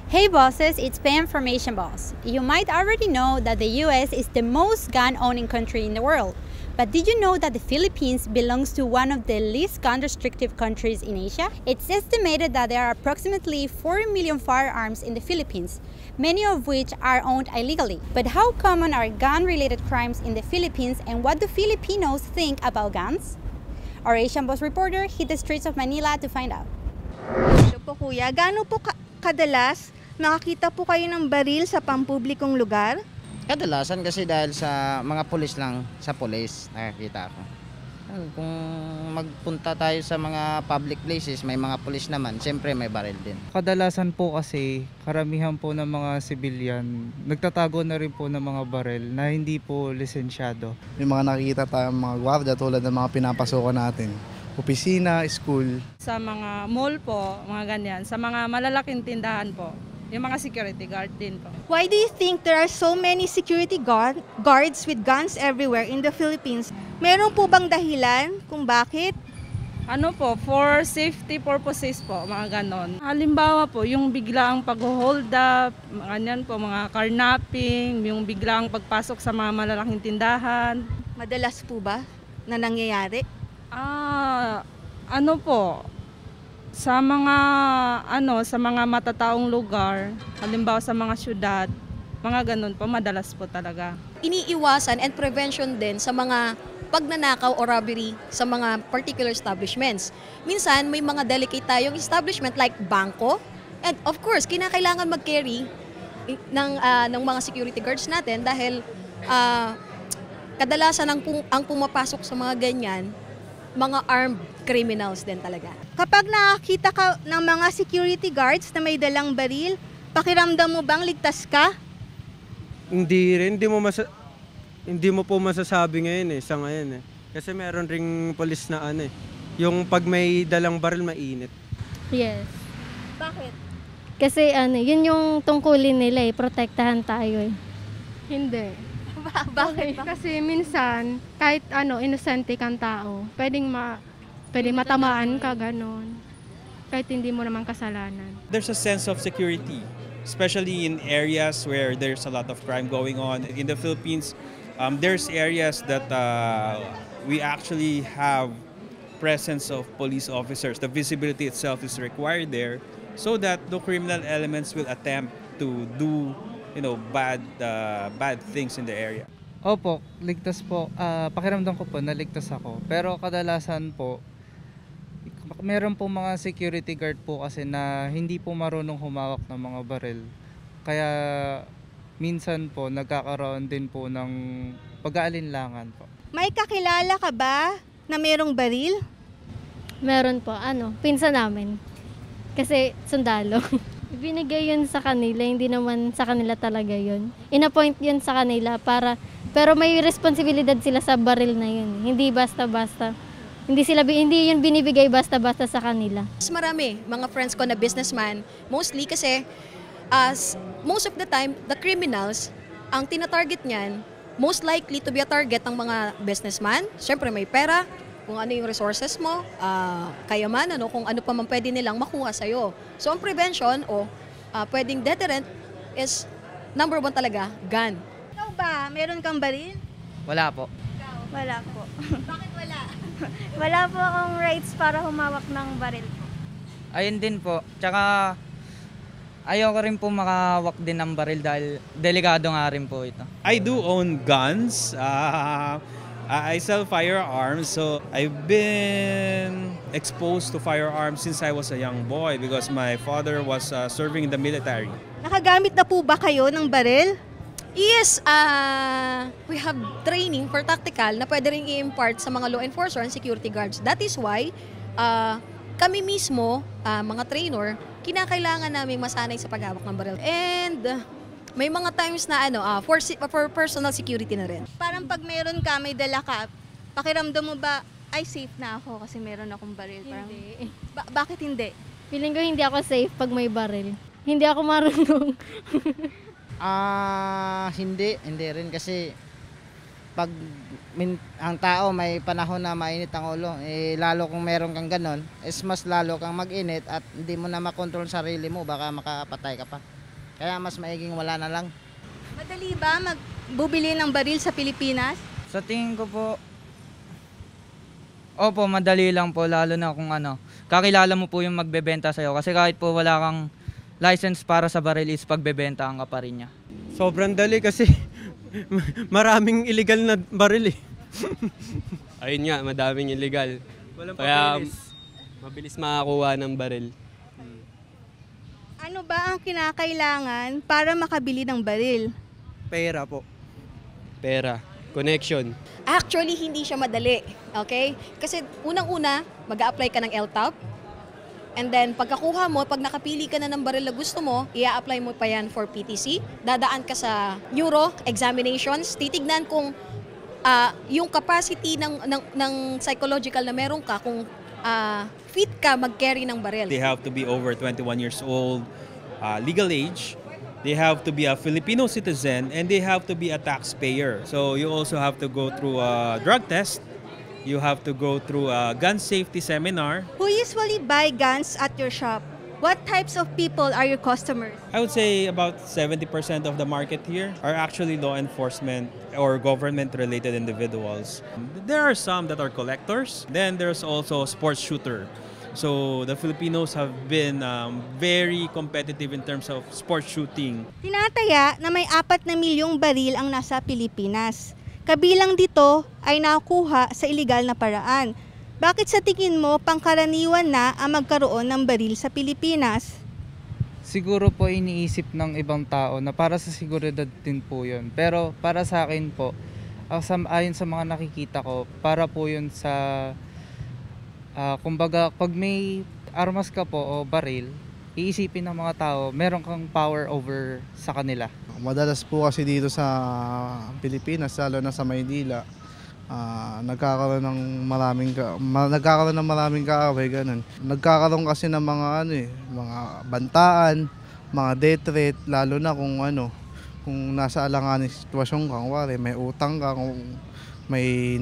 Hey bosses, it's Pam from Asian Boss. You might already know that the US is the most gun-owning country in the world. But did you know that the Philippines belongs to one of the least gun-restrictive countries in Asia? It's estimated that there are approximately 4 million firearms in the Philippines, many of which are owned illegally. But how common are gun-related crimes in the Philippines, and what do Filipinos think about guns? Our Asian Boss reporter hit the streets of Manila to find out. Hello po kuya, gaano po kadalas nakakita po kayo ng baril sa pampublikong lugar? Kadalasan kasi dahil sa mga pulis lang, sa pulis nakakita ako. Kung magpunta tayo sa mga public places, may mga pulis naman, siyempre may baril din. Kadalasan po kasi karamihan po ng mga sibilyan nagtatago na rin po ng mga baril na hindi po lisensyado. May mga nakikita tayong mga gwardiya tulad ng mga pinapasokan natin. Opisina, school. Sa mga mall po, mga ganyan. Sa mga malalaking tindahan po. Yung mga security guard din po. Why do you think there are so many security guards with guns everywhere in the Philippines? Meron po bang dahilan kung bakit? Ano po, for safety purposes po, mga ganon. Halimbawa po, yung biglaang pag-hold up, ganyan po, mga carnapping, yung biglaang pagpasok sa mga malalaking tindahan. Madalas po ba na nangyayari? Ano po, sa mga matataong lugar, halimbawa sa mga syudad, mga ganun po, madalas po talaga. Iniiwasan and prevention din sa mga pagnanakaw o robbery sa mga particular establishments. Minsan, may mga delicate tayong establishment like bangko. And of course, kinakailangan mag-carry ng mga security guards natin dahil kadalasan ang pumapasok sa mga ganyan, mga armed criminals din talaga. Kapag nakakita ka ng mga security guards na may dalang baril, pakiramdam mo bang ligtas ka? Hindi rin, hindi mo po masasabi ngayon sa ngayon. Kasi meron ring polis na yung pag may dalang baril mainit. Yes. Bakit? Kasi yun yung tungkulin nila protektahan tayo Hindi. Bakit? Kasi minsan, kahit inosente kang tao, pwedeng matamaan ka, ganon. Kahit hindi mo naman kasalanan. There's a sense of security, especially in areas where there's a lot of crime going on. In the Philippines, there's areas that we actually have presence of police officers. The visibility itself is required there so that the criminal elements will attempt to do bad things in the area. Opo, ligtas po. Pakiramdam ko po, naligtas ako. Pero kadalasan po, meron po mga security guard po kasi na hindi po marunong humawak ng mga baril. Kaya minsan po nagkakaroon din po ng pag-aalinlangan po. May kakilala ka ba na merong baril? Meron po, pinsan namin. Kasi sundalo. Binigay yun sa kanila, hindi naman sa kanila talaga yun. Inappoint yun sa kanila pero may responsibilidad sila sa baril na yun. Hindi basta-basta. Hindi yun binibigay basta-basta sa kanila. Mas marami, mga friends ko na businessman, mostly kasi most of the time, the criminals, ang tinatarget niyan, most likely to be a target ng mga businessman. Siyempre may pera, kung ano yung resources mo, kayamanan, kung ano pa man pwede nilang makuha sa'yo. So ang prevention o pwedeng deterrent is number 1 talaga, gun. Ikaw ba, meron kang baril? Wala po. Wala po. Bakit wala? Wala po akong rights para humawak ng baril po. Ayun din po. Tsaka ayoko rin po makahawak din ng baril dahil delikado nga rin po ito. I do own guns. I sell firearms, so I've been exposed to firearms since I was a young boy because my father was serving in the military. Nakagamit na po ba kayo ng baril? Yes, we have training for tactical na pwede rin i-impart sa mga law enforcer and security guards. That is why kami mismo, mga trainer, kinakailangan namin masanay sa paghawak ng baril. And may mga times na for personal security na rin. Parang pag meron ka, may dala ka, pakiramdam mo ba, ay safe na ako kasi meron akong baril? Hindi. Bakit hindi? Feeling ko hindi ako safe pag may baril. Hindi ako marunong. Hindi rin kasi pag ang tao may panahon na mainit ang ulo, lalo kung meron kang ganon, mas lalo kang mag-init at hindi mo na makontrol sarili mo, baka makapatay ka pa. Kaya mas maiging wala na lang. Madali ba magbubili ng baril sa Pilipinas? Sa tingin ko po, opo, madali lang po, lalo na kung kakilala mo po yung magbebenta sa'yo. Kasi kahit po wala kang license para sa baril is pagbebentahan ka pa rin niya. Sobrang dali kasi maraming illegal na baril eh. Ayun nga, madaming illegal. Walang Kaya papeles. mabilis makakuha ng baril. Ano ba ang kinakailangan para makabili ng baril? Pera po. Pera, connection. Actually, hindi siya madali. Okay? Kasi unang-una, mag-a-apply ka ng LTAP. And then, pagkakuha mo, pag nakapili ka na ng baril na gusto mo, i-apply mo pa yan for PTC. Dadaan ka sa neuro examinations. Titignan kung yung capacity ng psychological na meron ka, kung fit ka mag-carry ng baril. They have to be over 21 years old, legal age. They have to be a Filipino citizen, and they have to be a taxpayer. So you also have to go through a drug test. You have to go through a gun safety seminar. Who usually buy guns at your shop? What types of people are your customers? I would say about 70% of the market here are actually law enforcement or government-related individuals. There are some that are collectors. Then there's also sports shooter. So the Filipinos have been very competitive in terms of sports shooting. Tinataya na may 4 na milyong baril ang nasa Pilipinas. Kabilang dito ay nakuha sa iligal na paraan. Bakit sa tingin mo pangkaraniwan na ang magkaroon ng baril sa Pilipinas? Siguro po iniisip ng ibang tao na para sa seguridad din po yun. Pero para sa akin po, ayon sa mga nakikita ko, para po yun sa, kumbaga pag may armas ka po o baril, iisipin ng mga tao, meron kang power over sa kanila. Madalas po kasi dito sa Pilipinas, lalo na sa Maynila, nagkakaroon ng maraming kaaway, ganun. Nagkakaroon kasi ng mga mga bantaan, mga death threat, lalo na kung kung nasa alanganing sitwasyon ka, kunwari may utang ka, kung may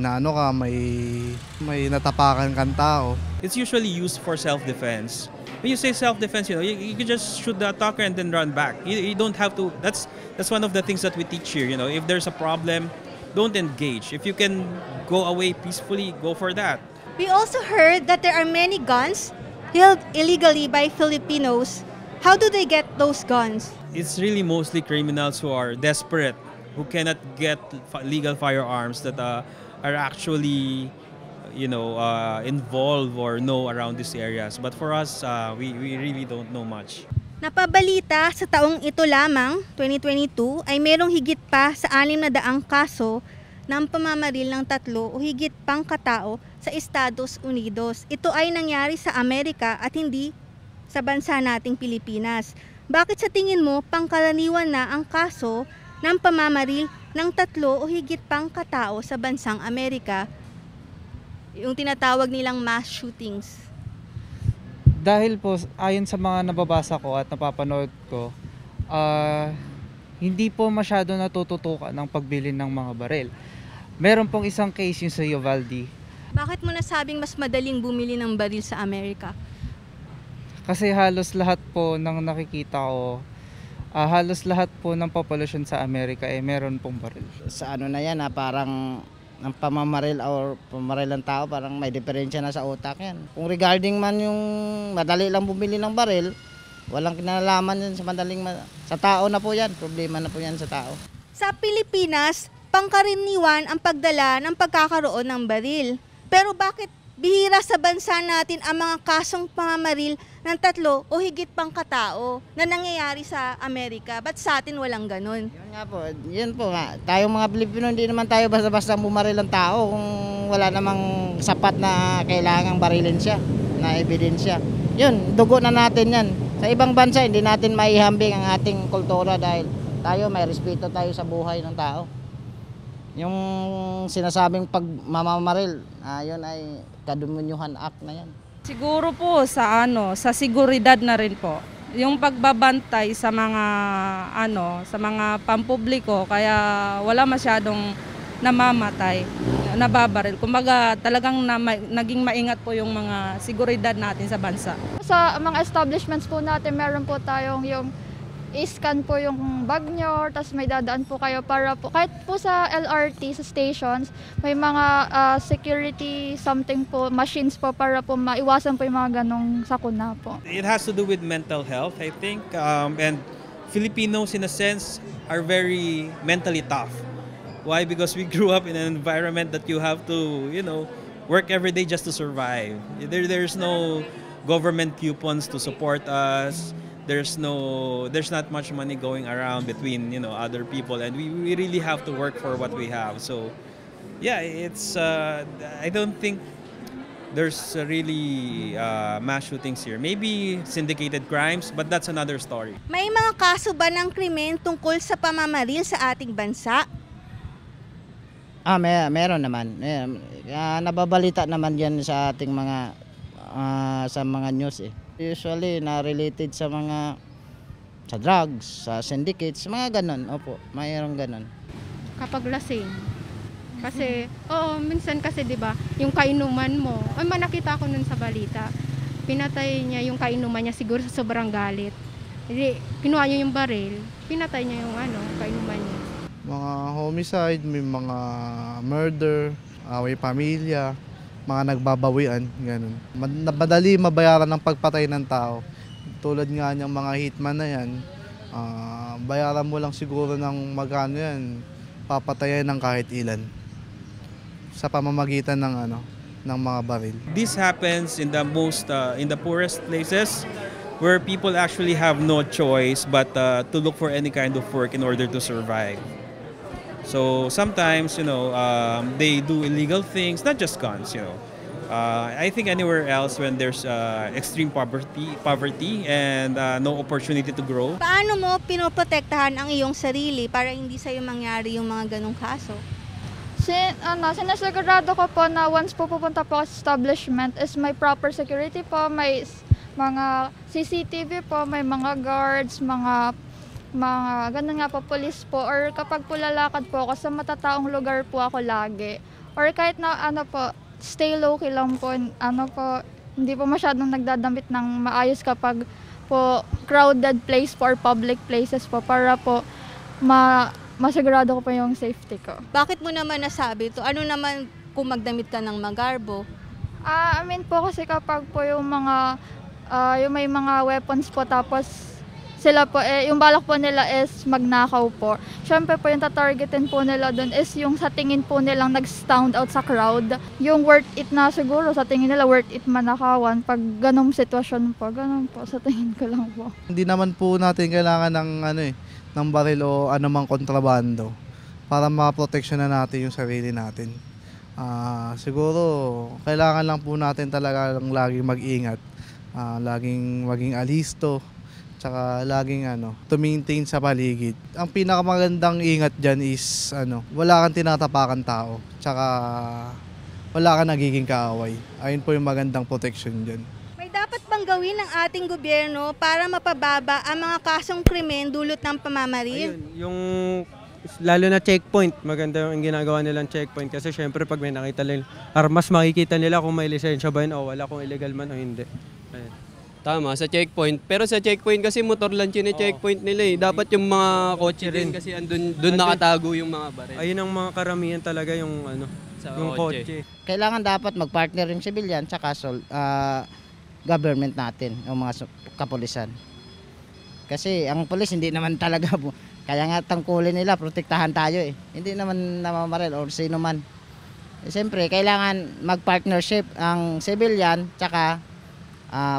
may natapakan kang tao. It's usually used for self-defense. When you say self-defense, you can just shoot the attacker and then run back. You don't have to. That's one of the things that we teach here. If there's a problem, don't engage. If you can go away peacefully, go for that. We also heard that there are many guns held illegally by Filipinos. How do they get those guns? It's really mostly criminals who are desperate, who cannot get legal firearms that are actually, involved or know around these areas. But for us, we really don't know much. Napabalita sa taong ito lamang, 2022, ay merong higit pa sa 600 kaso ng pamamaril ng 3 o higit pang katao sa Estados Unidos. Ito ay nangyari sa Amerika at hindi sa bansa nating Pilipinas. Bakit sa tingin mo pangkaraniwan na ang kaso ng pamamaril ng 3 o higit pang katao sa bansang Amerika, yung tinatawag nilang mass shootings? Dahil po, ayon sa mga nababasa ko at napapanood ko, hindi po masyado natututukan ng pagbili ng mga baril. Meron pong isang case yung sa Uvalde. Bakit mo nasabing mas madaling bumili ng baril sa Amerika? Kasi halos lahat po ng nakikita ko, halos lahat po ng population sa Amerika meron pong baril. Sa na yan, parang ang pamamaril or pamaril ng tao, parang may diferensya na sa utak yan. Kung regarding man yung madali lang bumili ng baril, walang kinalaman yan sa tao na po yan. Problema na po yan sa tao. Sa Pilipinas, pangkaraniwan ang pagdala ng pagkakaroon ng baril. Pero bakit bihira sa bansa natin ang mga kasong pamamaril ng 3 o higit pang katao na nangyayari sa Amerika? Ba't sa atin walang ganun? Yun po nga. Tayong mga Pilipino, hindi naman tayo basta-basta bumaril ng tao kung wala namang sapat na kailangang barilin siya, na ebidensya. Yun, dugo na natin yan. Sa ibang bansa, hindi natin maihambing ang ating kultura dahil tayo may respeto tayo sa buhay ng tao. Yung sinasabing pagmamamaril, yun ay Kadumunyohan Act na yan. Siguro po sa seguridad na rin po. Yung pagbabantay sa mga pampubliko, kaya wala masyadong namamatay, nababaril. Kumbaga talagang naging maingat po yung mga seguridad natin sa bansa. Sa mga establishments po natin, meron po tayong yung i-scan po yung bag nyo, tapos may dadaan po kayo para po, kahit po sa LRT, sa stations, may mga security something po, machines po para po maiwasan po yung mga ganong sakuna po. It has to do with mental health, I think, and Filipinos in a sense are very mentally tough. Why? Because we grew up in an environment that you have to, work every day just to survive. There's no government coupons to support us. There's not much money going around between other people, and we really have to work for what we have. So yeah, it's I don't think there's really mass shootings here. Maybe syndicated crimes, but that's another story. May mga kaso ba ng krimen tungkol sa pamamaril sa ating bansa? Meron naman. Nababalita naman yan sa ating sa mga news eh. Usually na-related sa drugs, sa syndicates, mga ganon. Opo, mayroong ganon. Kapag lasing. Kasi, minsan kasi 'di ba, yung kainuman mo, nakita ko nun sa balita. Pinatay niya yung kainuman niya siguro sa sobrang galit. Hindi, kinuha niya yung baril, pinatay niya yung kainuman niya. Mga homicide, may mga murder, away pamilya, mga nagbabawian, ganun. Madali mabayaran ng pagpatay ng tao. Tulad nga niyang mga hitman na yan, bayaran mo lang siguro ng magkano yan, papatayan ng kahit ilan sa pamamagitan ng mga baril. This happens in the poorest places where people actually have no choice but to look for any kind of work in order to survive. So sometimes, they do illegal things, not just guns, I think anywhere else when there's extreme poverty and no opportunity to grow. Paano mo pinoprotektahan ang iyong sarili para hindi sa'yo mangyari yung mga ganong kaso? Sinasigurado ko po na once po pupunta po sa establishment is may proper security po, may mga CCTV po, may mga guards, mga ganun nga po, police po, or kapag po lalakad po ako sa matataong lugar po ako lagi. Or kahit na stay low-key lang po, hindi po masyadong nagdadamit ng maayos kapag po crowded place po or public places po para po masigurado ko po yung safety ko. Bakit mo naman nasabi ito? Ano naman kung magdamit ka ng magarbo? Po kasi kapag po yung yung may mga weapons po tapos sila po, yung balak po nila is magnakaw po. Siyempre po yung tatargetin po nila doon is yung sa tingin po nilang nag-stand out sa crowd. Yung worth it na siguro, sa tingin nila worth it manakawan. Pag ganong sitwasyon po, ganon po, sa tingin ko lang po. Hindi naman po natin kailangan ng baril o anumang kontrabando para maproteksyon na natin yung sarili natin. Siguro, kailangan lang po natin talaga laging mag-ingat, laging maging alisto, tsaka laging to-maintain sa paligid. Ang pinakamagandang ingat dyan is wala kang tinatapakan tao, tsaka wala kang nagiging kaaway. Ayun po yung magandang protection dyan. May dapat bang gawin ng ating gobyerno para mapababa ang mga kasong krimen dulot ng pamamaril? Ayun, lalo na checkpoint, maganda yung ginagawa nilang checkpoint kasi syempre pag may nakita nila armas, makikita nila kung may lisensya ba yun o wala, kung illegal man o hindi. Ayun. Tama, sa checkpoint. Pero sa checkpoint kasi motor lang checkpoint nila eh. Dapat yung mga kotse din kasi doon nakatago yung mga baril. Ayun ang mga karamihan talaga yung yung kotse. Kailangan dapat mag-partner yung civilian tsaka government natin, yung mga kapulisan. Kasi ang pulis hindi naman talaga kaya nga tangkulin nila, protektahan tayo eh. Hindi naman namamaril or sino man. Siyempre, kailangan mag-partnership ang civilian tsaka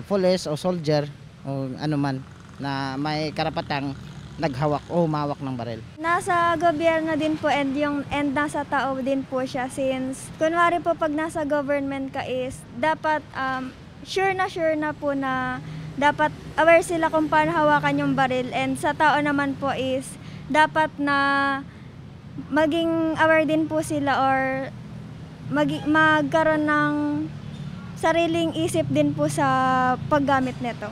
police o soldier o anuman na may karapatang naghawak o humawak ng baril. Nasa gobyerno din po and nasa tao din po siya since kunwari po pag nasa government ka is dapat sure na po na dapat aware sila kung paano hawakan yung baril and sa tao naman po is dapat na maging aware din po sila or magkaroon ng sariling isip din po sa paggamit nito.